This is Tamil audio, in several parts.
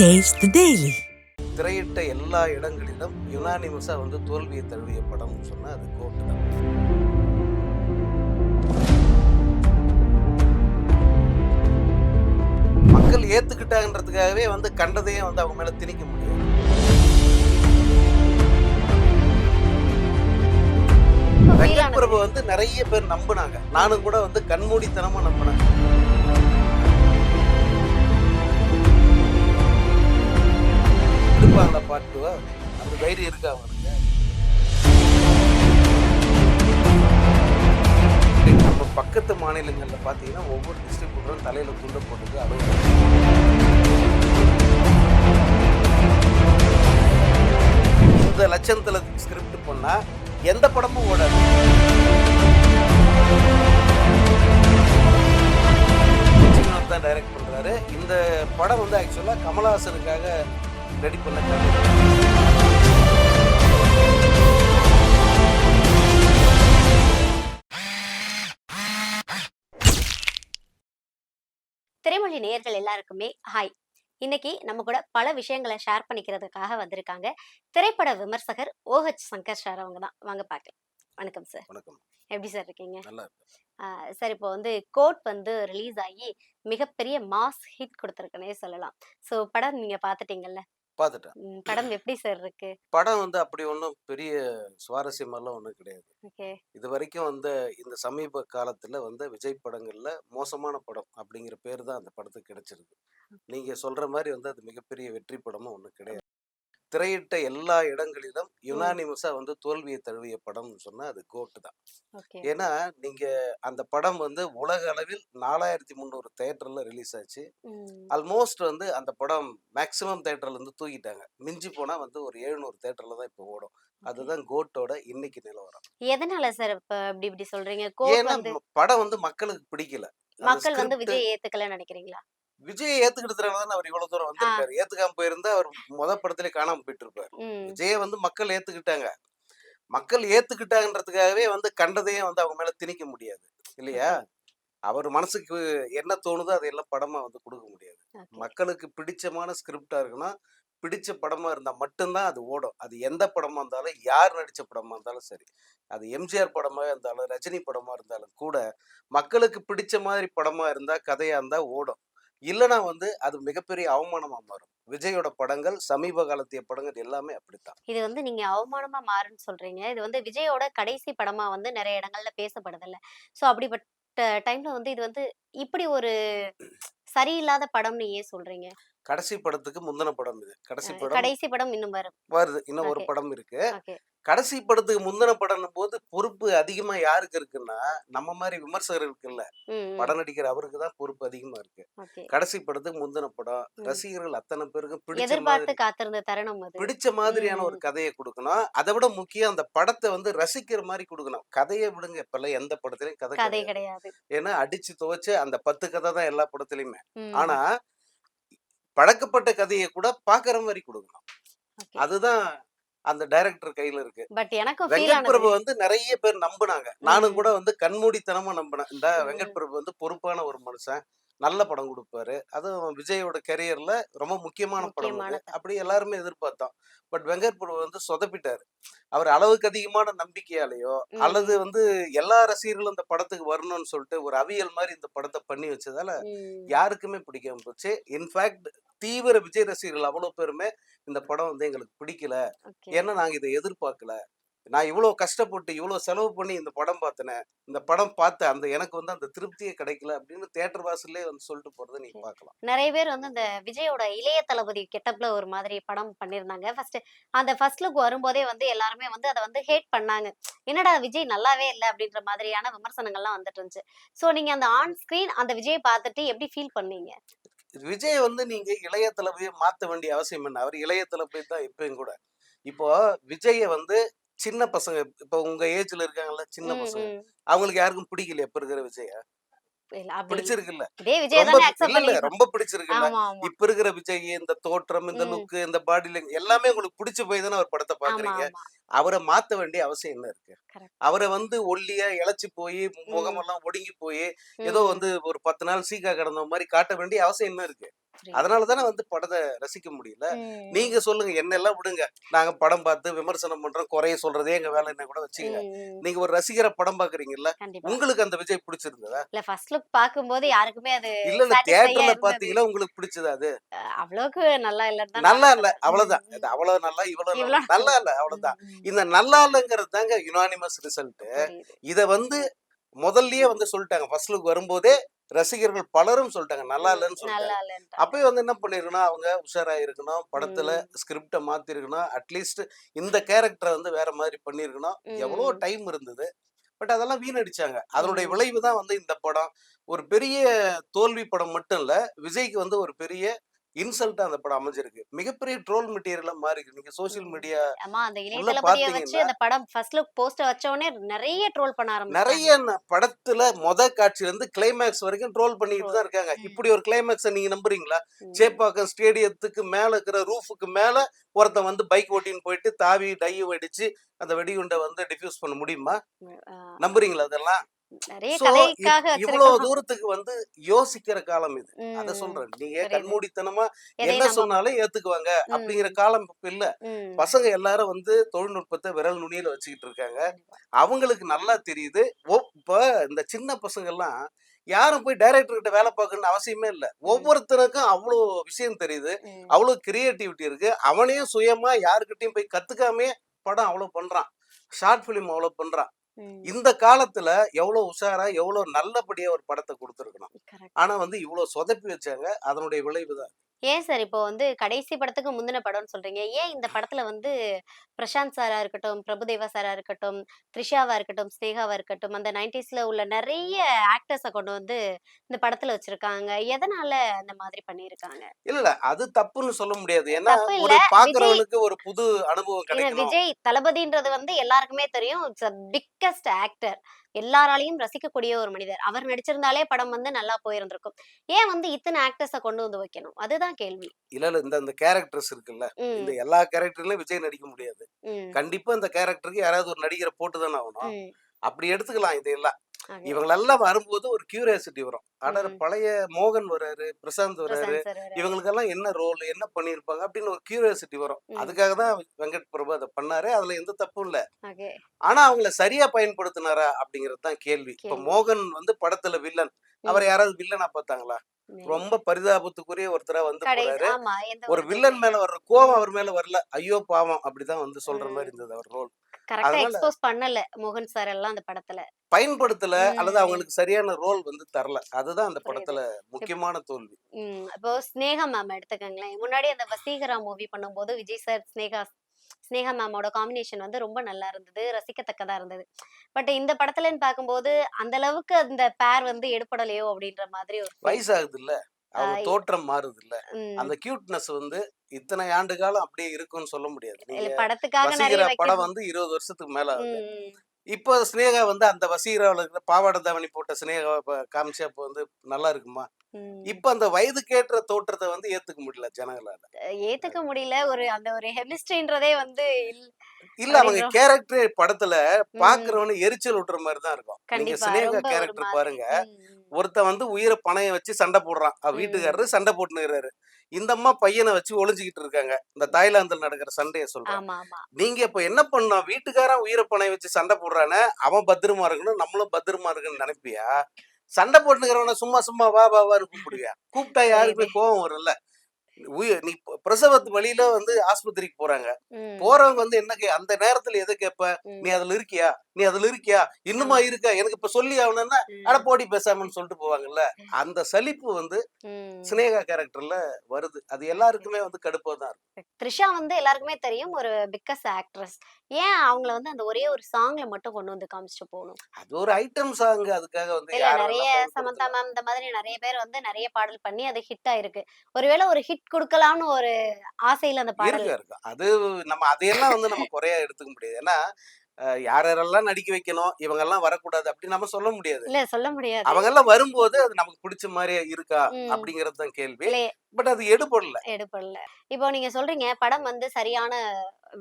Taste the Daily. திரையிட்ட எல்லா இடங்களிலும் யுனானிமஸா தோல்வியை தழுவிய படம்னு சொன்னா அது கோட் தான். மக்கள் ஏத்துக்கிட்டாங்கன்றதுக்காகவே கண்டதையும் அவங்க மேல திணிக்க முடியும். வெங்கட் பிரபு நிறைய பேர் நம்பினாங்க. நானும் கூட கண்மூடித்தனமா நம்பினேன். எடுப்பாங்களா பாட்டுவா அந்த தைரியம் இருக்கா அவனுக்கு? நம்ம பக்கத்து மாநிலங்கள்ல பாத்தீங்கன்னா ஒவ்வொரு டிஸ்ட்ரிபியூட்டரும் தலையில துண்ட போட்டுக்கு அலுவலகம். இந்த லட்சத்துல ஸ்கிரிப்ட் பண்ணா எந்த படமும் ஓடாது. தான் டைரக்ட் பண்றாரு. இந்த படம் ஆக்சுவலா கமலஹாசனுக்காக ரெடி பண்ண கதை. திரைமொழி நேயர்கள் எல்லாருக்குமே ஹாய். இன்னைக்கு நம்ம கூட பல விஷயங்களை ஷேர் பண்ணிக்கிறதுக்காக வந்திருக்காங்க திரைப்பட விமர்சகர் OH சங்கர் சார். அவங்க தான், வாங்க பார்க்கலாம். வணக்கம் சார். வணக்கம். எப்படி சார் இருக்கீங்க? நல்லா இருக்கு சார். இப்போ கோட் ரிலீஸ் ஆகி மிகப்பெரிய மாஸ் ஹிட் கொடுத்துருக்குன்னே சொல்லலாம். ஸோ படம் நீங்க பார்த்துட்டீங்கல்ல? பார்த்துட்டேன். படம் எப்படி சார் இருக்கு? படம் அப்படி ஒன்றும் பெரிய சுவாரஸ்யமெல்லாம் ஒன்றும் கிடையாது. ஓகே. இது வரைக்கும் இந்த சமீப காலத்துல விஜய் படங்கள்ல மோசமான படம் அப்படிங்கிற பேர் தான் அந்த படத்துக்கு கிடைச்சிருக்கு. நீங்க சொல்ற மாதிரி அது மிகப்பெரிய வெற்றி படமும் ஒன்றும் கிடையாது. திரையிட்ட எல்லா இடங்களிலும் யுனானிமஸா தோல்வியை தழுவிய படம்னு சொன்னா அது கோட் தான். ஏன்னா நீங்க அந்த படம் உலக அளவில் 4300 தியேட்டர்ல ரிலீஸ் ஆச்சு. ஆல்மோஸ்ட் அந்த படம் மேக்சிமம் தியேட்டர்ல இருந்து தூக்கிட்டாங்க. மிஞ்சி போனா ஒரு 700 தியேட்டர்ல தான் இப்போ ஓடும். அதுதான் கோட்டோட இன்னைக்கு நிலவரம். எதனால சார் இப்படி சொல்றீங்க? ஏன்னா படம் மக்களுக்கு பிடிக்கல. மக்கள் விஜய் ஏத்துக்கலன்னு நினைக்கிறீங்களா? விஜய் ஏத்துக்கிட்டதுனாலதான் அவர் இவ்வளவு தூரம் வந்திருக்காரு. ஏத்துக்காம போயிருந்தா அவர் படத்திலே காணாம போயிட்டு இருப்பாரு. விஜய மக்கள் ஏத்துக்கிட்டாங்க. மக்கள் ஏத்துக்கிட்டாங்கன்றதுக்காகவே கண்டதையும் அவங்க மேல திணிக்க முடியாது இல்லையா? அவர் மனசுக்கு என்ன தோணுதோ அதையெல்லாம் படமா கொடுக்க முடியாது. மக்களுக்கு பிடிச்சமான ஸ்கிரிப்டா இருக்கணும். பிடிச்ச படமா இருந்தா மட்டும்தான் அது ஓடும். அது எந்த படமா இருந்தாலும், யார் நடிச்ச படமா இருந்தாலும் சரி, அது எம்ஜிஆர் படமா இருந்தாலும், ரஜினி படமா இருந்தாலும் கூட மக்களுக்கு பிடிச்ச மாதிரி படமா இருந்தா, கதையா இருந்தா ஓடும். இல்லைன்னா அது மிகப்பெரிய அவமானமா மாறும். விஜயோட படங்கள், சமீப காலத்திய படங்கள் எல்லாமே அப்படித்தான். இது நீங்க அவமானமா மாறுன்னு சொல்றீங்க. இது விஜயோட கடைசி படமா நிறைய இடங்கள்ல பேசப்படுதில்ல. சோ அப்படிப்பட்ட டைம்ல இது இப்படி ஒரு சரியில்லாத படம்னு ஏன் சொல்றீங்க? கடைசி படத்துக்கு முந்தின படம் இது. கடைசி படம் இன்னும் வருது. இன்னும் ஒரு படம் இருக்கு. கடைசி படத்துக்கு முந்தின படம் போது பொறுப்பு அதிகமா யாருக்கு இருக்குன்னா, நம்ம மாதிரி விமர்சகர்களுக்கு இல்ல, படம் நடிக்கிற அவருக்கு தான் பொறுப்பு அதிகமா இருக்கு. கடைசி படத்துக்கு முந்தின படம் ரசிகர்கள் அத்தனை பேருக்கும் பிடிச்ச மாதிரியான ஒரு கதையை கொடுக்கணும். அதை விட முக்கியம் அந்த படத்தை ரசிக்கிற மாதிரி கொடுக்கணும். கதையை விடுங்க, இப்பெல்லாம் எந்த படத்திலயும் கதை கிடையாது. ஏன்னா அடிச்சு துவைச்சு அந்த 10 கதை தான் எல்லா படத்துலயுமே. ஆனா பழக்கப்பட்ட கதையை கூட பாக்குற மாதிரி கொடுக்கணும். அதுதான் அந்த டைரக்டர் கையில இருக்கு. வெங்கட் பிரபு நிறைய பேர் நம்பினாங்க. நானும் கூட கண்மூடித்தனமா நம்பினேன். இந்த வெங்கட் பிரபு பொறுப்பான ஒரு மனுஷன், நல்ல படம் கொடுப்பாரு. அதுவும் விஜயோட கரியர்ல ரொம்ப முக்கியமான படம் அது. அப்படி எல்லாருமே எதிர்பார்த்தோம். பட் வெங்கட் பிரபு சொதப்பிட்டாரு. அவர் அளவுக்கு அதிகமான நம்பிக்கையாலேயோ அல்லது எல்லா ரசிகர்களும் இந்த படத்துக்கு வரணும்னு சொல்லிட்டு ஒரு அவியல் மாதிரி இந்த படத்தை பண்ணி வச்சதால யாருக்குமே பிடிக்காம போச்சு. இன்ஃபேக்ட் தீவிர விஜய் ரசிகர்கள் அவ்வளவு பேருமே இந்த படம் எங்களுக்கு பிடிக்கல. ஏன்னா நாங்க இதை எதிர்பார்க்கல. நான் இவ்வளவு கஷ்டப்பட்டு இவ்வளவு செலவு பண்ணி இந்த படம் பார்த்தேன். இந்த படம் பார்த்த அந்த எனக்கு அந்த திருப்தியே கிடைக்கல அப்படின்னு தியேட்டர் வாசல்லே சொல்லிட்டு போறதை நீங்க பார்க்கலாம். நிறைய பேர் இந்த விஜயோட இளைய தளபதி கெட்டப்ல ஒரு மாதிரி படம் பண்ணிருந்தாங்க. அந்த ஃபர்ஸ்ட் லுக் வரும்போதே எல்லாருமே அதை ஹேட் பண்ணாங்க. என்னடா விஜய் நல்லாவே இல்லை அப்படின்ற மாதிரியான விமர்சனங்கள்லாம் வந்துட்டு இருந்துச்சு. சோ நீங்க அந்த ஆன் ஸ்கிரீன் அந்த விஜய் பார்த்துட்டு எப்படி ஃபீல் பண்ணீங்க? விஜய் நீங்க இளைய தளபதியை மாத்த வேண்டிய அவசியம் என்ன? அவர் இளைய தளபதி தான் இப்பயும் கூட. இப்போ விஜய சின்ன பசங்க, இப்ப உங்க ஏஜ்ல இருக்காங்கல்ல சின்ன பசங்க, அவங்களுக்கு யாருக்கும் பிடிக்கல இப்ப இருக்கிற விஜய? பிடிச்சிருக்குல்ல? ரொம்ப பிடிச்சிருக்குல்ல? இப்ப இருக்கிற விஜய் இந்த தோற்றம், இந்த லுக், இந்த பாடி லாங்குவேஜ் எல்லாமே உங்களுக்கு பிடிச்சு போய் தானே அவர் படத்தை பாக்குறீங்க. அவரை மாத்த வேண்டிய அவசியம் என்ன இருக்கு? அவரை ஒல்லியா இழைச்சு போய் முகமெல்லாம் ஒடுங்கி போய் ஏதோ ஒரு 10 நாள் சீக்கா கிடந்த மாதிரி காட்ட வேண்டிய அவசியம் என்ன இருக்கு? புரியுது. அதனால தானே வந்து படத்த ரசிக்க முடியல. ம். நீங்க சொல்லுங்க, என்னெல்லாம் விடுங்க. நாங்க படம் பார்த்து விமர்சனம் பண்றோம், குறைய சொல்றதே எங்க வேலைன்னு கூட வச்சுக்கங்க. ம். ம். நீங்க ஒரு ரசிகரா படம் பார்க்குறீங்கல்ல, கண்டிப்பா. உங்களுக்கு அந்த விஜய் பிடிச்சிருந்ததா? இல்ல ஃபர்ஸ்ட் லுக் பார்க்கும்போது யாருக்குமே அது இல்ல சாட்டிஸ்ஃபையா தியேட்டர்ல இருந்தது. பார்த்தீங்களா, உங்களுக்கு பிடிச்சதா அது? அவ்வளவுக்கு நல்லா இல்லன்னு தான் நல்லா நானும் இல்ல. சொல்றேன். அவ்வளவுதான். ம். அது ம். அவ்வளோ நல்லா, இவ்வளோ நல்லா. இவ்ளோ நல்லா இல்ல ம். அவ்வளவுதான். ம். இந்த நல்லா இல்லங்கிறது தாங்க யுனானிமஸ் ரிசல்ட். புரியுது. இத வந்து முதல்லயே வந்து சொல்ட்டாங்க. ஃபர்ஸ்ட் லுக் வரும்போதே ரசிகர்கள் பலரும் சொல்ட்டாங்க. நல்லா ம். இல்லன்னு சொல்ட்டாங்க. நல்லா இல்லன்ட்டாங்க. அப்பயே வந்து என்ன பண்ணியிருக்கணும், அவங்க உஷாரா இருக்கணும். படத்துல ம். ஸ்கிரிப்ட மாத்திருக்கணும். அட்லீஸ்ட் இந்த கேரக்டர வந்து வேற மாதிரி பண்ணியிருக்கணும். எவ்வளோ ம். டைம் இருந்தது. பட் அதெல்லாம் வீணடிச்சாங்க. அதனுடைய ம். விளைவு தான் வந்து இந்த படம். ஒரு பெரிய தோல்வி படம் மட்டும் இல்ல. விஜய்க்கு வந்து ஒரு பெரிய இன்சல்ட்டா அந்த படம் அமைஞ்சிருக்கு. மிகப்பெரிய ட்ரோல் மெட்டீரியலா மாறிருக்கு. நீங்க சோசியல் ம். மீடியா ஆமா, அந்த இளைய உள்ள தளபதிய வச்சு பார்த்தீங்கன்னா, அந்த படம் ஃபர்ஸ்ட் லுக் போஸ்டர் வச்ச உடனே நெறைய ட்ரோல் பண்ண நெறைய ஆரம்பிச்சுட்டாங்க. படத்துல காட்சியிலருந்து கிளைமாக்ஸ் வரைக்கும் ட்ரோல் பண்ணிட்டு தான் ட்ரோல். இருக்காங்க. ம். இப்படி ஒரு கிளைமாக்ஸ நீங்க நம்புறீங்களா? ம். சேப்பாக்கம் ஸ்டேடியத்துக்கு மேல இருக்கிற ரூஃப்க்கு மேல ஒருத்தன் வந்து பைக் ஓட்டின்னு போயிட்டு தாவி வெடிச்சு அந்த வெடிகுண்ட வந்து டிஃப்யூஸ் பண்ண முடியுமா? ம். நம்புறீங்களா அதெல்லாம்? நெறைய சோ, கதைக்காக இவ்ளோ வச்சிருக்கலாம். தூரத்துக்கு வந்து யோசிக்கிற காலம் இது. அத ம். சொல்றேன். நீங்க புரியுது. கண்மூடித்தனமா என்ன எதையும் நம்ப சொன்னாலும் ஏத்துக்குவாங்க. அப்படிங்கிற ம். காலம் இப்ப இல்ல. ம். பசங்க எல்லாரும் வந்து தொழில்நுட்பத்த விரல் நுனியில வச்சுக்கிட்டு இருக்காங்க. கண்டிப்பா. அவங்களுக்கு நல்லா தெரியுது. இப்ப இந்த சின்ன பசங்கள்லாம் யாரும் போய் டைரக்டர் கிட்ட வேலை பார்க்கணும்னு அவசியமே இல்ல. ம். ஒவ்வொருத்தனுக்கும் அவ்ளோ விஷயம் தெரியுது. ம். அவ்ளோ கிரியேட்டிவிட்டி இருக்கு. அவனே சுயமா யார்கிட்டயும் போய் கத்துக்காமயே படம் அவ்ளோ பண்றான். ஷார்ட் ஃபிலிம் அவ்ளோ பண்றான். ம். இந்த காலத்துல எவ்வளோ உஷாரா, எவ்வளோ நல்லபடியா ஒரு படத்த குடுத்துருக்கணும். கரெக்ட். ஆனா வந்து இவ்ளோ சொதப்பி வச்சாங்க. அதனுடைய விளைவு தான். ஏன் சார் இப்போ வந்து கடைசி படத்துக்கு முந்தின படம்னு சொல்றீங்க. ஏன் இந்த படத்துல வந்து பிரசாந்த் சாரா இருக்கட்டும், பிரபுதேவா சாரா இருக்கட்டும், த்ரிஷாவா இருக்கட்டும், ஸ்நேகாவா இருக்கட்டும், அந்த 90ஸ்ல உள்ள நெறைய ஆக்டர்ஸ கொண்டு வந்து இந்த படத்துல வச்சிருக்காங்க. எதனால அந்த மாதிரி பண்ணியிருக்காங்க? இல்ல அது தப்புன்னு சொல்ல முடியாது. ஏன்னா, தப்பு இல்ல. ஒரு விஜய் பார்க்கிறவனுக்கு ஒரு புது அனுபவம் ஏன்னா கிடைக்கணும். விஜய் தளபதின்றது வந்து எல்லாருக்குமே தெரியும். It's biggest actor. எல்லாராலயும் ரசிக்கக்கூடிய ஒரு மனிதர். அவர் நடிச்சிருந்தாலே படம் வந்து நல்லா போயிருந்திருக்கும். ஏன் வந்து இத்தன ஆக்டர்ஸ கொண்டு வந்து வைக்கணும்? அதுதான் கேள்வி. இல்ல இந்த கேரக்டர்ஸ் இருக்குல்ல. இந்த ம். எல்லா கேரக்டர்லயும் விஜய் நடிக்க முடியாது. ம். கண்டிப்பா இந்த கேரக்டருக்கு யாராவது ஒரு நடிகர போட்டு தானே ஆகணும். ம். அப்படி எடுத்துக்கலாம் இதையெல்லாம். ஓகே. இவங்களெல்லாம் வரும்போது ஒரு கியூரியாசிட்டி வரும். அட ம். பழைய மோகன் வராரு, பிரசாந்த் வராரு. பிரசாந்த் சார் வராரு. இவங்களுக்கெல்லாம் என்ன ரோல்? என்ன பண்ணியிருப்பாங்க? அப்படின்னு ஒரு கியூரியாசிட்டி வரும். ம். அதுக்காக தான் வெங்கட் பிரபு அத பண்ணாரு. அதுல எந்த தப்பும் இல்ல. ஓகே. ஆனா அவங்கள சரியா பயன்படுத்தினாரா? அப்படிங்கிறது தான் கேள்வி. இப்ப கேள்வி. மோகன் வந்து படத்துல வில்லன். அவர ம். யாராவது வில்லனா பார்த்தாங்களா? இல்ல. ரொம்ப பரிதாபத்துக்குரிய ஒருத்தரா வந்து போறாரு. ஆமா. எந்த ஒரு ஒரு இதுவுமே வில்லன் இல்ல. மேல வர்ற கோவம் ம். அவர் மேல வரல. ஐயோ பாவம்! அப்படிதான் வந்து சொல்ற மாரி ம். இருந்தது அவர் ரோல். கரெக்ட்டா அதனால எக்ஸ்போஸ் பண்ணல. மோகன் சார் எல்லாம் அந்த படத்துல. பயன்படுத்தல அல்லது ம். அவங்களுக்கு சரியான ரோல் வந்து தரல. அதுதான் அந்த புரியுது. படத்துல இப் முக்கியமான தோல்வி. இப்போ ஸ்நேகா மேம் எடுத்துக்கங்களேன். முன்னாடி அந்த வசீகரா மூவி பண்ணும்போது விஜய் சார், ஸ்நேகா மேமோட காம்பினேஷன் வந்து ரொம்ப நல்லா இருந்தது. ரசிக்கத்தக்கதா இருந்தது. பட் இந்த படத்துலன்னு பார்க்கும்போது, அந்த அளவுக்கு அந்த பேர் வந்து எடுபடலையோ! அப்டின்ற மாதிரி ஒரு ஃபீல். வயசாகுதுல்ல. ஆ அவங்க தோற்றம் மாறுதுல்ல. ம். அந்த கியூட்னஸ் வந்து இத்தனை ஆண்டு காலம் அப்படியே இருக்கும்னு சொல்ல முடியாது. நீங்க இல்ல படத்துக்காக நெறைய வசீகரா படம் வைக்கிறது. வந்து 20 வருஷத்துக்கு மேல ஆகுது. ம், ம். இப்போ சினேகா வந்து அந்த வசீகராவுல இருக்கிற பாவாடை தாவணி போட்ட சினேகாவ காமிச்சா அப்ப வந்து நல்லா இருக்குமா? ம். இப்ப அந்த வயதுக்கேற்ற தோற்றத்த வந்து ஏத்துக்க முடியல ஜனங்களால. ஏத்துக்க முடியல. அந்த ஒரு கெமிஸ்ட்ரின்றதே வந்து இல்ல அவங்க அப்டின்ற கேரக்டரே படத்துல ம். பார்க்கிறவன எரிச்சல் ஊட்டுற மாரி தான் இருக்கும். நீங்க கண்டிப்பா. சினேகா ரொம்ப ஒரு கேரக்டர் மாதிரி. பாருங்க. ம், ம். ஒருத்தன் வந்து உயிர பணயம் வச்சு சண்டை போடுறான். வீட்டுக்காரரு ம். சண்டை போட்டுன்னுருக்காரு. இந்த அம்மா பையன வச்சு ஒளிஞ்சுகிட்டு இருக்காங்க. இந்த தாய்லாந்துல நடக்கிற சண்டைய சொல்றேன். ஆமாமா. நீங்க இப்ப என்ன பண்ணணும்? வீட்டுக்காரன் உயிர பணயம் வச்சு சண்டை போடுறானே, அவன் பத்திரமா இருக்கணும். நம்மளும் பத்திரமா இருக்கணும்னு நெனைப்பியா? சண்டை போட்டுக்கிறவன சும்மா சும்மா வா வா வான்னு கூப்பிடுவியா? கூப்பிட்டா புரியுது. யாருக்குமே கோவம் வரும்ல. நீ பிரசவத்து வலியில வந்து ஆஸ்பத்திரிக்கு போறாங்க. ம், போறவங்க வந்து என்ன அந்த நேரத்துல எத கேட்ப? "நீ ம். அதுல இருக்கியா? நீ அதுல இருக்கியா? இன்னுமா ஆமா. இருக்க? எனக்கு இப்ப சொல்லி ஆகணும்னா, அட ம், போடி பேசாமன்னு" சொல்லிட்டு போவாங்கல்ல. அந்த சலிப்பு வந்து ம். சினேகா கேரக்டர்ல வருது. அது ஓகே. எல்லாருக்குமே வந்து கடுப்பா தான் இருக்கும். த்ரிஷா வந்து எல்லாருக்குமே தெரியும். ஒரு பிக்கஸ்ட் ஆக்ட்ரஸ். ஏன் அவங்கள வந்து அந்த ஒரே ஒரு சாங்ல மட்டும் கொண்டு வந்து காமிச்சுட்டு போணும்? அது ஒரு ஐட்டம் சாங் அதுக்காக வந்து இல்ல யார நெறைய வேணா சமந்தா பயன்படுத்தலாம். மேம் இந்த மாதிரி நெறைய பேர் வந்து நெறைய பாடல் பண்ணி அது ஹிட் ஆயிருக்கு. ஒருவேள ஒரு ஹிட் குடுக்கலாம்னு ஒரு ஆசையில அந்த பாடல். இருக்கு, இருக்கு. அது நம்ம அதையெல்லாம் வந்து நம்ம குறையா எடுத்துக்க முடியாது. ஏன்னா, யார் யாரெல்லாம் நடிக்க வைக்கணும், இவங்கெல்லாம் வரக்கூடாது அப்படின்னு நம்ம சொல்ல முடியாது. இல்ல சொல்ல முடியாது. அவங்கெல்லாம் வரும்போது அது நமக்கு பிடிச்ச மாரி இருக்கா? ம். அப்படிங்கிறது தான் கேள்வி. இல்ல பட் அது எடுபடல. எடுபடல. இப்போ நீங்க சொல்றீங்க, படம் வந்து சரியான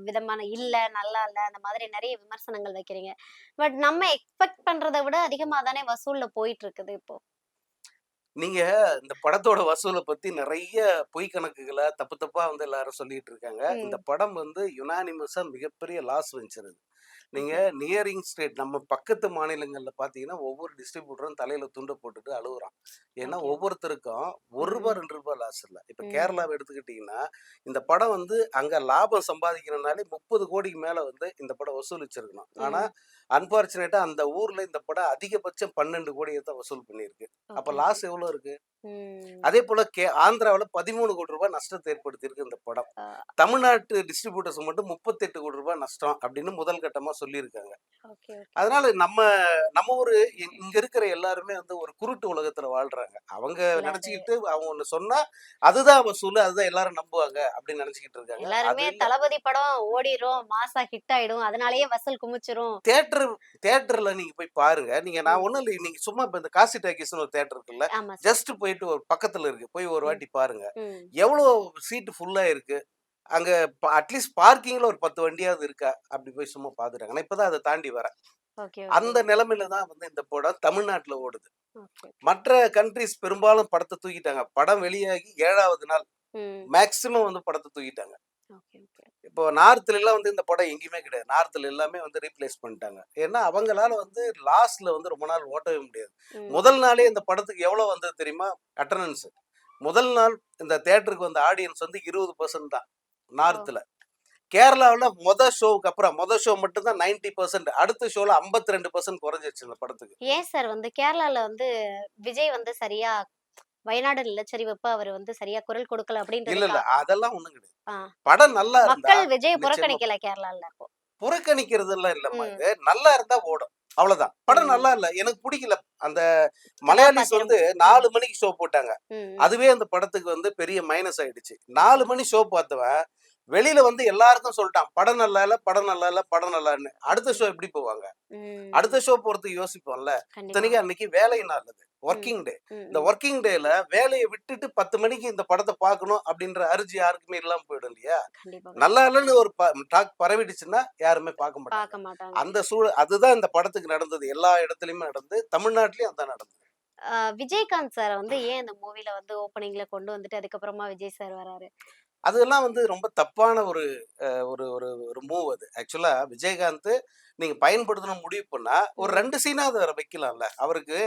விதமான இல்ல, நல்லா இல்ல, அந்த மாதிரி நெறைய விமர்சனங்கள் வைக்கிறீங்க. பட் நம்ம எக்ஸ்பெக்ட் பண்றத விட அதிகமா தானே வசூல்ல போயிட்டு இருக்குது இப்போ. நீங்க இந்த படத்தோட வசூல பத்தி நிறைய பொய் கணக்குகள தப்பு தப்பா வந்து எல்லாரும் சொல்லிட்டு இருக்காங்க. இந்த ம். படம் வந்து யுனானிமஸா மிகப்பெரிய லாஸ் வென்ச்சர் இது. நீங்க ஓகே. நியரிங் ஸ்டேட் நம்ம பக்கத்து மாநிலங்கள்ல பார்த்தீங்கன்னா, ஒவ்வொரு டிஸ்ட்ரிபியூட்டரும் தலையில துண்ட போட்டுட்டு அழுவுறான். ஏன்னா ஓகே. ஒவ்வொருத்தருக்கும் ரூ. 1 ரூ. ம். 2 லாஸ் இல்ல. இப்ப ம். கேரளாவ எடுத்துக்கிட்டீங்கன்னா, இந்த படம் வந்து அங்க லாபம் சம்பாதிக்கணும்னாலே 30,00,00,000க்கு மேல வந்து இந்த படம் வசூலிச்சிருக்கணும். ஆனா ம். அன்பார்ச்சுனேட்டா அந்த ஊர்ல இந்த படம் அதிகபட்சம் 12,00,00,000 தான் வசூல் பண்ணியிருக்கு. அப்ப ஓகே, ஓகே. லாஸ் எவ்வளோ இருக்கு? ம். அதேபோல ஆந்திராவுல ரூ. 13,00,00,000 நஷ்டத்த ஏற்படுத்தியிருக்கு இந்த படம். ஆ. தமிழ்நாட்டு டிஸ்ட்ரிபியூட்டர்ஸ் மட்டும் ரூ. 38,00,00,000 நஷ்டம் அப்படின்னு முதல் கட்டமா சொல்லியிருக்காங்க. Okay, okay. அதனால நம்ம நம்ம ஊரு இங்க இருக்கிற எல்லாருமே வந்து ஒரு குருட்டு உலகத்துல வாழ்றாங்க. அவங்க இல்ல அது நெனச்சுக்கிட்டு அவங்க ஒண்ணு சொன்னா, அதுதான் வசூலு, அதுதான் எல்லாரும் நம்புவாங்க அப்படின்னு நெனச்சுக்கிட்டு இருக்காங்க. அது எல்லாருமே இல்ல. தளபதி படம் ஓடிரும், மாஸா ஹிட் ஆயிடும். அதனாலேயே வசூல் குமிச்சிரும். தியேட்டர் தியேட்டர்ல நீங்க போய் பாருங்க. நான் ம். ஒண்ணும் இல்ல. நீங்க சும்மா இப்ப இந்த காசி டாக்கீஸ்ன்னு ஒரு தியேட்டர் இருக்குல்ல. ஆமா சார். ஜஸ்ட் போயிட்டு ஒரு பக்கத்துல இருக்கு. போய் ஒரு ம். வாட்டி பாருங்க. ம். எவ்வளோ சீட் ஃபுல்லா இருக்கு. அங்க அட்லீஸ்ட் பார்க்கிங்ல ஒரு 10 வண்டியாவது இருக்கா? அப்படி போய் சும்மா பாத்துட்டாங்க. நான் இப்ப தான் அத தாண்டி வரேன். Okay, okay. அந்த நிலைமையில தான் வந்து இந்த படம் தமிழ்நாட்டுல ஓடுது. ஓகே. மற்ற கண்ட்ரீஸ் பெரும்பாலும் படத்த தூக்கிட்டாங்க. படம் வெளியாகி 7வது நாள் ம். மேக்ஸிமம் வந்து படத்த தூக்கிட்டாங்க. Okay, okay. இப்போ நார்த்லலாம் வந்து இந்த படம் எங்கேயுமே கிடையாது. நார்த்ல எல்லாமே வந்து ரீப்ளேஸ் பண்ணிட்டாங்க. ஏன்னா, அவங்களால வந்து லாஸ்ல வந்து ரொம்ப நாள் ஓட்டவே முடியாது. ம். முதல் நாளே இந்த படத்துக்கு எவ்வளோ வந்தது தெரியுமா? அட்டெண்டன்ஸ். முதல் நாள் இந்த தியேட்டருக்கு வந்த ஆடியன்ஸ் வந்து 20% தான் ஓ! நார்த்ல. கேரளாவுல ஷோவுக்கு அப்புறம் ஷோ மட்டும் தான் 90%. அடுத்த ஷோல 52% குறைஞ்சிருச்சு இந்த படத்துக்கு. ஏன் சார் வந்து கேரளால வந்து விஜய் வந்து சரியா வயநாடு நிலச்சரிவப்ப அவரு வந்து சரியா குரல் கொடுக்கல இல்ல. அப்படின்றதுக்காக அதெல்லாம் ஒண்ணும் கிடையாது. ஆ. படம் நல்லா இருந்தா மக்கள் விஜய நிச்சயமா புறக்கணிக்கல கேரளால அப்போ. புறக்கணிக்கிறதெல்லாம் இல்லம்மா ம். இது. நல்லா இருந்தா ஓடும். அவ்வளவுதான். படம் ம். நல்லா இல்ல. எனக்கு புடிக்கல. அந்த மலையாளிஸ் கதாபாத்திரம். வந்து ம். 4 மணிக்கு ஷோ போட்டாங்க. ம். ம். அதுவே அந்த படத்துக்கு வந்து பெரிய மைனஸ் ஆயிடுச்சு. ஓகே. 4 மணி ஷோ பார்த்தவன், வெளியில வந்து எல்லாருக்கும் சொல்ட்டான். படம் நல்லா இல்ல, படம் நல்லா இல்ல, படம் நல்லா இல்லன்னு. அடுத்த ஓகே. ஷோ எப்படி போவாங்க? ம். அடுத்த ஷோ போறதுக்கு யோசிப்போம்ல. கண்டிப்பா. இத்தனைக்கும் அன்னைக்கு வேலை நாள் அது. ம். Working day. ம். இந்த ம். வொர்க்கிங் டேல வேலைய விட்டுட்டு 10 மணிக்கு இந்த படத்த பார்க்கணும் அப்படின்ற அர்ஜி யாருக்குமே இல்லாம போயிடும் இல்லையா? கண்டிப்பா, நல்லா கண்டிப்பா. இல்லன்னு ஒரு டாக் பரவிடுச்சுன்னா யாருமே பார்க்க மாட்டாங்க. பாக்க மாட்டாங்க. அந்த அதுதான் இந்த படத்துக்கு நடந்தது. எல்லா இடத்துலயுமே நடந்தது. தமிழ்நாட்டிலயும் அதான் நடந்தது. விஜயகாந்த் சார வந்து ஏன் இந்த மூவில வந்து ஓப்பனிங்ல கொண்டு வந்துட்டு அதுக்கப்புறமா விஜய் சார் வராரு? அதெல்லாம் வந்து ரொம்ப தப்பான ஒரு ஒரு ஒரு ஒரு மூவ் அது. ஆக்சுவலா விஜயகாந்த் நீங்க பயன்படுத்தணும்னு முடிவு பண்ணா, ஒரு ம். 2 சீனாவது வேற வைக்கலாம்ல. அவருக்கு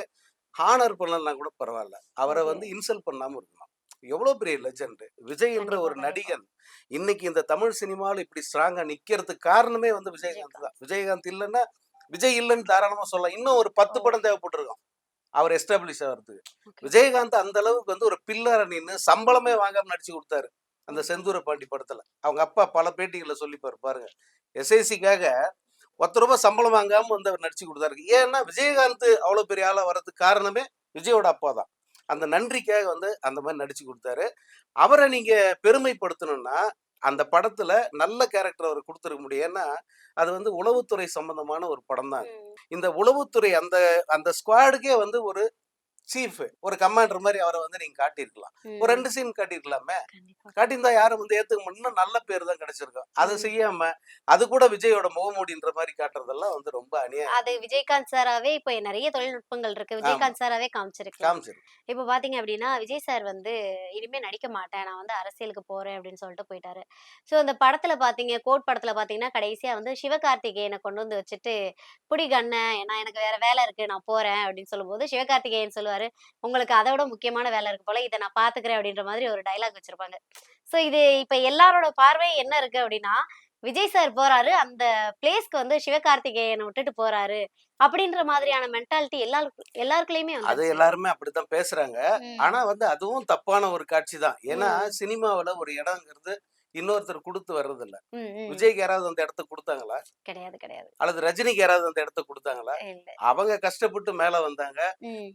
ஹானர் பண்ணலன்னா கூட பரவால்ல. அவர ஓகே. வந்து இன்சல்ட் பண்ணாம இருக்கணும். எவ்வளோ பெரிய லெஜெண்ட். விஜய் என்ற கண்டிப்பா, ஒரு கண்டிப்பா. நடிகன். இன்னைக்கு இந்த தமிழ் சினிமால இப்படி ஸ்ட்ராங்கா நிக்கிறதுக்கு காரணமே வந்து விஜயகாந்த் தான். விஜயகாந்த். விஜயகாந்த் இல்லன்னா, விஜய் இல்லன்னு தாராளமா சொல்லலாம். இன்னும் ஒரு 10 ஓ! படம் தேவைப்பட்டிருக்கும். அவர் எஸ்டாப்லிஷ் ஆவறதுக்கு. ஓகே. விஜயகாந்த் அந்த அளவுக்கு வந்து ஒரு பில்லரா நின்னு சம்பளமே வாங்காம நடிச்சு குடுத்தாரு. அந்த ஓகே. செந்தூர பாண்டி படத்துல. அவங்க அப்பா பல பேட்டிகள்ல சொல்லிப்பாரு பாருங்க. எஸ்ஐசிக்காக ரூ. 10 சம்பளம் வாங்காம வந்து அவர் நடிச்சு குடுத்தாரு. ஏன்னா விஜயகாந்த் அவ்வளோ பெரிய ஆளா வர்றதுக்கு காரணமே விஜயோட அப்பா தான். அந்த நன்றிக்காக வந்து அந்த மாரி நடிச்சு குடுத்தாரு. அவர நீங்க பெருமைப்படுத்தணும்னா, அந்த படத்துல நல்ல கேரக்டர் அவருக்கு குடுத்திருக்க முடியும். ஏன்னா, அது வந்து உளவுத்துறை சம்பந்தமான ஒரு படம் தான் அது. ம். இந்த உளவுத்துறை அந்த அந்த ஸ்குவாடுக்கே வந்து ஒரு சீஃப், ஒரு கமாண்டர் மாரி அவர வந்து நீங்க காட்டியிருக்கலாம். ஒரு ம். 2 சீன் காட்டியிருக்கலாமே! கண்டிப்பா. காட்டியிருந்தா யாரும் வந்து ஏத்துக்க இன்னும் நல்ல பேரு தான் கிடைச்சிருக்கும். அத ம். செய்யாம, அது கூட விஜயோட முகமூடின்ற மாரி காட்டுறதெல்லாம் வந்து ரொம்ப அநியாயம். அது விஜயகாந்த் சாராவே இப்ப நெறைய தொழில்நுட்பங்கள் இருக்கு. ஆமா. விஜயகாந்த் சாராவே காமிச்சிருக்கலாம். காமிச்சிரு. இப்ப பாத்தீங்க அப்டின்னா, விஜய் சார் வந்து இனிமே நடிக்க மாட்டேன். நான் வந்து அரசியலுக்கு போறேன் அப்டின்னு சொல்லிட்டு போயிட்டாரு. ஸோ இந்த படத்துல பாத்தீங்க, கோட் படத்துல பாத்தீங்கன்னா, கடைசியா வந்து சிவகார்த்திகேயன கொண்டு வந்து வச்சுட்டு, "புடி கண்ண, நான் எனக்கு வேற வேல இருக்கு. நான் போறேன்" அப்டின்னு சொல்லும்போது, சிவகார்த்திகேயன் சொல்லுவாரு, "உங்களுக்கு அத விட முக்கியமான வேல இருக்கு போல. இத நான் பாத்துக்கிறேன்" அப்டின்ற மாதிரி ஒரு டயலாக் வச்சிருப்பாங்க. ஸோ இது இப்ப எல்லாரோட பார்வை என்ன இருக்கு அப்டின்னா, விஜய் சார் போறாரு. அந்த பிளேஸ்க்கு வந்து சிவகார்த்திகேயன விட்டுட்டு போறாரு. அப்படின்ற மாதிரியான மென்டாலிட்டி எல்லாருக்குள்ளயுமே அது வந்துருச்சு. எல்லாருமே அப்படித்தான் பேசுறாங்க. ஆனா ம். வந்து அதுவும் தப்பான ஒரு காட்சி தான். ஏன்னா, ம். சினிமாவுல ஒரு இடம்ங்கிறது இன்னொருத்தர் குடுத்து வர்றதில்ல. ம். ம். விஜய்க்கு யாராவது அந்த இடத்த குடுத்தாங்களா? கிடையாது, கிடையாது. அல்லது ரஜினிக்கு யாராவது அந்த இடத்த குடுத்தாங்களா? இல்ல. அவங்க கஷ்டப்பட்டு மேல வந்தாங்க. ம்.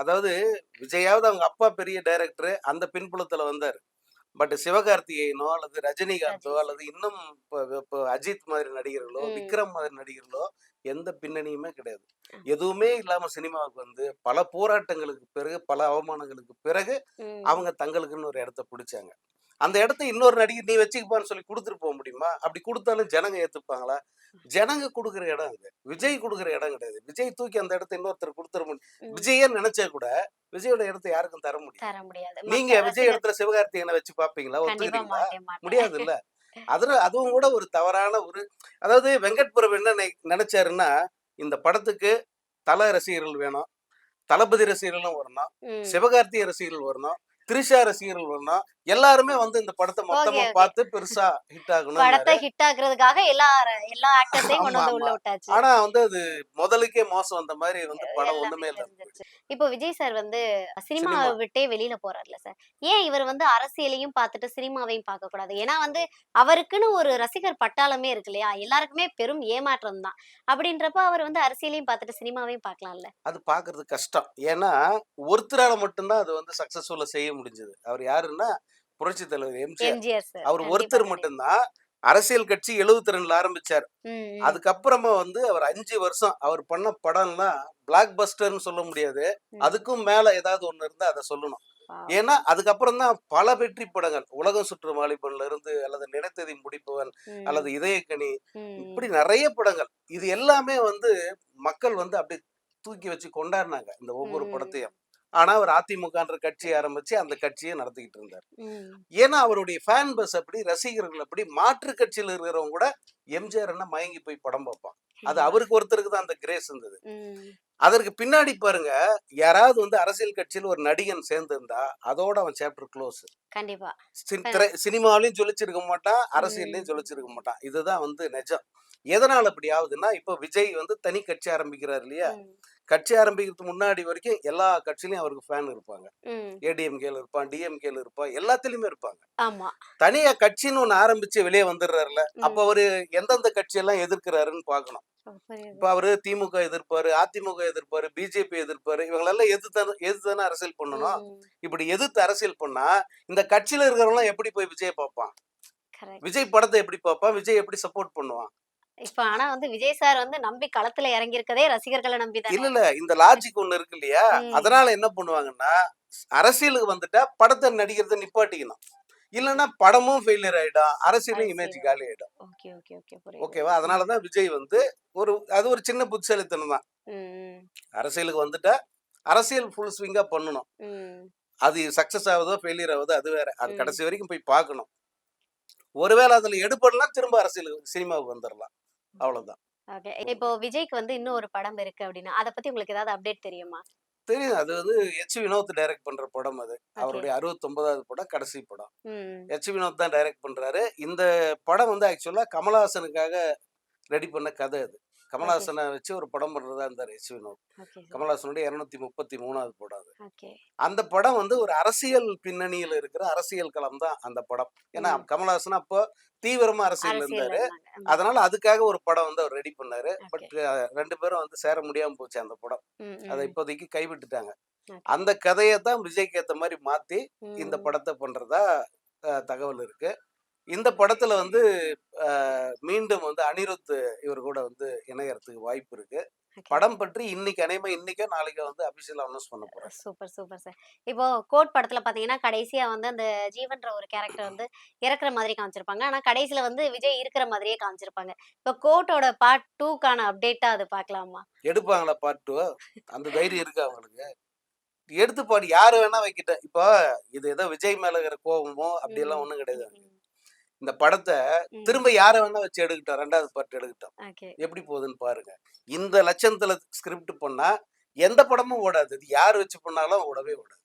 அதாவது விஜயாவது அவங்க அப்பா பெரிய டைரக்டரு. அந்த பின்புலத்துல வந்தாரு. பட் சிவகார்த்திகேயனோ அல்லது ரஜினிகாந்தோ ரஜினி அல்லது சார். இன்னும் இப்போ அஜித் மாதிரி நடிகர்களோ, ம். விக்ரம் மாதிரி நடிகர்களோ எந்த பின்னணியுமே கிடையாது. அ. எதுவுமே இல்லாம சினிமாவுக்கு வந்து பல போராட்டங்களுக்கு பிறகு, பல அவமானங்களுக்கு பிறகு ம். அவங்க தங்களுக்குன்னு ஒரு இடத்த பிடிச்சாங்க. அந்த இடத்த இன்னொரு நடிகர் நீ வச்சுக்கப்பான்னு சொல்லி கொடுத்துட்டு போக முடியுமா? அப்படி கொடுத்தாலும் ஜனங்க ஏத்துப்பாங்களா? ஜனங்க குடுக்குற இடம் அது. விஜய் குடுக்குற இடம் கிடையாது. விஜய் தூக்கி அந்த இடத்த இன்னொருத்தர் குடுத்துற முடியும். ம். விஜயே நினைச்சா கூட விஜயோட இடத்த யாருக்கும் தர முடியாது. தர முடியாது. நீங்க மத்த விஜய் ரசிகர் இடத்துல சிவகார்த்திகேயனை வச்சு பார்ப்பீங்களா? கண்டிப்பா ஒத்துக்கிறீங்களா? மாட்டேன். முடியாதுல்ல. அதுவும் கூட ஒரு தவறான ஒரு அதாவது வெங்கட் பிரபு என்ன நினைச்சாருன்னா, இந்த படத்துக்கு தல ரசிகர்கள் வேணும். தளபதி ரசிகர்களும் வரணும். ம். சிவகார்த்திகேயன் ரசிகர்கள் வரணும். த்ரிஷா ரசிகர்கள் வரணும். எல்லாருமே வந்து இந்த படத்த ஓகே, மொத்தமா ஓகே. பார்த்து பெருசா ஹிட் படத்த ஆகணும்னாரு. ஹிட் ஆக்குறதுக்காக எல்லா ஆக்டர்ஸையும் கொண்டு ஆமா, வந்து உள்ள ஆமா. விட்டாச்சு. ஆனா வந்து அது முதலுக்கே மோசம் வந்த மாரி வந்து படம் எல்லாமே ஒண்ணுமே இல்ல. தெரிஞ்சிருச்சு. இப்போ விஜய் சார் வந்து சினிமாவ சினிமா. விட்டே வெளியில போறார்ல சார். ஏன் இவர் வந்து அரசியலையும் பார்த்துட்டு சினிமாவையும் பார்க்கக்கூடாது? ஏன்னா வந்து அவருக்குன்னு ஒரு ரசிகர் பட்டாளமே இருக்கு இல்லையா? எல்லாருக்குமே பெரும் ஏமாற்றம் தான். அப்படின்றப்ப அவர் வந்து அரசியலையும் பார்த்துட்டு சினிமாவையும் பார்க்கலாம்ல? அது பார்க்கறது கஷ்டம். ஏன்னா, ஒருத்தரால மட்டும் தான் அது வந்து சக்சஸ்ஃபுல்லா செய்ய முடிஞ்சது. அவர் யாருன்னா, புரட்சித் தலைவர் எம்ஜிஆர். எம்ஜிஆர் சார். அவர் கண்டிப்பா, ஒருத்தர் கண்டிப்பா. மட்டும் தான் அரசியல் கட்சி 72ல ஆரம்பிச்சார். ம், ம், அதுக்கப்புறமா வந்து அவர் 5 வருஷம் அவர் பண்ண படம்லாம் பிளாக் பஸ்டர்ன்னு சொல்ல முடியாது. ம். அதுக்கும் மேல ஏதாவது ஒண்ணு இருந்தா அத சொல்லணும். வாவ்! ஏன்னா, அதுக்கப்புறம் தான் பல வெற்றி படங்கள். உலகம் சுற்றும் வாலிபன்ல இருந்து அல்லது நினைத்ததை முடிப்பவன் அல்லது ம், இதயக்கனி ம், இப்படி நெறைய படங்கள். இது எல்லாமே வந்து மக்கள் வந்து அப்படியே தூக்கி வச்சு கொண்டாடுனாங்க. இந்த ஒவ்வொரு ம், படத்தையும். ஆனா, அவர் அதிமுகன்ற கட்சி ஆரம்பிச்சு அந்த கட்சிய நடத்திக்கிட்டு இருந்தார். ம். ஏன்னா, அவருடைய ஃபேன் பஸ் அப்படி, ரசிகர்கள் அப்படி, மாற்று கட்சியில இருக்கிறவங்க கூட எம்ஜிஆர்ன்னா மயங்கி போய் படம் பார்ப்பான். அது கண்டிப்பா. அவருக்கு ஒருத்தருக்கு தான் அந்த கிரேஸ் இருந்தது. ம். அதற்கு பின்னாடி பாருங்க, யாராவது வந்து அரசியல் கட்சியில ஒரு நடிகன் சேர்ந்திருந்தா, அதோட அவன் சாப்டர் க்ளோஸ். கண்டிப்பா. இப்ப சினிமாவிலயும் ஜொலிச்சிருக்க மாட்டான், அரசியல்லயும் ம், ஜொலிச்சிருக்க மாட்டான். இதுதான் வந்து நெஜம். எதனால இப்படி ஆகுதுன்னா, இப்ப விஜய் வந்து தனி கட்சி ஆரம்பிக்கிறார் இல்லையா? ம், கட்சி ஆரம்பிக்கிறதுக்கு முன்னாடி வரைக்கும் எல்லா கட்சியிலயும் அவருக்கு ஃபேன் இருப்பாங்க. ம். ஏடிஎம்கேல இருப்பான், டிஎம்கேல இருப்பான், எல்லாத்துலயுமே இருப்பாங்க. ஆமா. தனியா கட்சின்னு ஒண்ணு ஆரம்பிச்சு வெளிய வந்துடுறாருல்ல, அப்ப ம். அவரு எந்தெந்த கட்சியெல்லாம் எதிர்க்கிறாருன்னு பார்க்கணும். ஓ, புரியுது. இப்ப அவரு திமுக எதிர்ப்பாரு, அதிமுக எதிர்ப்பாரு, பிஜேபி எதிர்ப்பாரு. இவங்களெல்லாம் எதிர்த்து தானே அரசியல் பண்ணணும். ம். இப்படி எதிர்த்து அரசியல் பண்ணா, இந்த கட்சியில இருக்கிறவன்லாம் எப்படி போய் விஜய பார்ப்பான்? கரெக்ட். விஜய் படத்த எப்படி பார்ப்பான்? விஜய் எப்படி சப்போர்ட் பண்ணுவான்? இப்ப ஆனா வந்து விஜய் சார் வந்து நம்பி களத்துல இறங்கியிருக்கதே ரசிகர்கள நம்பி தானே. இல்ல. இந்த லாஜிக் ஒண்ணு இருக்கு இல்லையா? ம். அதனால என்ன பண்ணுவாங்கன்னா, அரசியலுக்கு வந்துட்டா படத்த நடிக்கிறத நிப்பாட்டிக்கணும். இல்லன்னா படமும் ஃபெயிலியர் ஆயிடும். அரசியலும் இமேஜ் அரசியல். காலி ஆயிடும். Okay, okay, okay. புரியுது. ஓகேவா? அதனால தான் விஜய் வந்து அது ஒரு சின்ன புத்திசாலித்தனம் தான். ம், அரசியலுக்கு வந்துட்டா, அரசியல் ஃபுல் ஸ்விங்கா பண்ணணும். ம், அது சக்சஸ் ஆகுதோ, ஃபெயிலியர் ஆகுதோ அது வேற. அது ம். கடைசி வரைக்கும் போய் பார்க்கணும். ஒருவேள அதுல எடுபடலாம் திரும்ப அரசியலுக்கு சினிமாவுக்கு வந்துரலாம். அவ்வளவுதான். ஓகே. இப்போ விஜய்க்கு வந்து இன்னும் ஒரு படம் இருக்கு அப்டின்னா, அத பத்தி உங்களுக்கு ஏதாவது அப்டேட் தெரியுமா? தெரியும். அது வந்து வினோத் டைரக்ட் பண்ற படம் அது. ஓகே. அவருடைய 69வது படம், கடைசி படம். ம். வினோத் தான் டைரக்ட் பண்றாரு. இந்த படம் வந்து ஆக்சுவலா கமலஹாசனுக்காக ரெடி பண்ண கதை அது. ஓகே. கமலஹாசன வச்சு ஒரு படம் பண்றதா இருந்தாரு வினோத். Okay sir. கமலஹாசனுடைய 233வது படம் அது. ஓகே. அந்த படம் வந்து ஒரு அரசியல் பின்னணியில இருக்கிற அரசியல் களம் தான் அந்த படம். ஏன்னா ம். கமலஹாசன் அப்போ தீவிரமா அரசியல்ல அரசியல்ல இருந்தாரு. இருந்தாங்க. ம். அதனால அதுக்காக ஒரு படம் வந்து அவர் ரெடி பண்ணாரு. ஓகே. பட் 2 பேரும் வந்து சேர முடியாம போச்சு அந்த படம். ம், அத ம். இப்போதைக்கு கைவிட்டுட்டாங்க. ஓகே. அந்த கதைய தான் விஜய்க்கு ஏத்த மாரி மாத்தி இந்த ம். படத்த பண்றதா தகவல் இருக்கு. இந்த படத்துல வந்து அ மீண்டும் வந்து அனிருத் இவர் கூட வந்து இணையறதுக்கு வாய்ப்பு இருக்கு. ஓகே. படம் பற்றி இன்னைக்கோ நாளைக்கோ வந்து அபிஷியலா அனௌன்ஸ் பண்ண போறாங்க. Super, super sir. இப்போ கோட் படத்துல பாத்தீங்கன்னா, கடைசியா வந்து அந்த ஜீவன்ற ஒரு கேரக்டர் வந்து இறக்குற மாதிரி காமிச்சிருப்பாங்க. ஆனா கடைசில வந்து விஜய் இருக்கிற மாதிரியே காமிச்சிருப்பாங்க. இப்போ கோட்டோட பார்ட் 2க்கான அப்டேட்டா அது பார்க்கலாமா? எடுப்பாங்களா பார்ட் 2? அந்த தைரியம் இருக்கா அவங்களுக்கு? எடுத்து பாடு யாரு வேணா வைக்கட்டும். இப்போ இது ஏதோ விஜய் மேல இருக்கிற கோவமோ அப்படியெல்லாம் ம். ஒண்ணும் கிடையாது. ம். இந்த படத்த ம். திரும்ப யார வேணா வச்சு எடுக்கட்டும். 2வது பார்ட் எடுக்கட்டும். ஓகே. எப்படி போகுதுன்னு பாருங்க. இந்த லட்சணத்துல ஸ்கிரிப்ட் பண்ணா எந்த படமும் ஓடாது. இது யார் வச்சு பண்ணாலும் ஓடவே ஓடாது.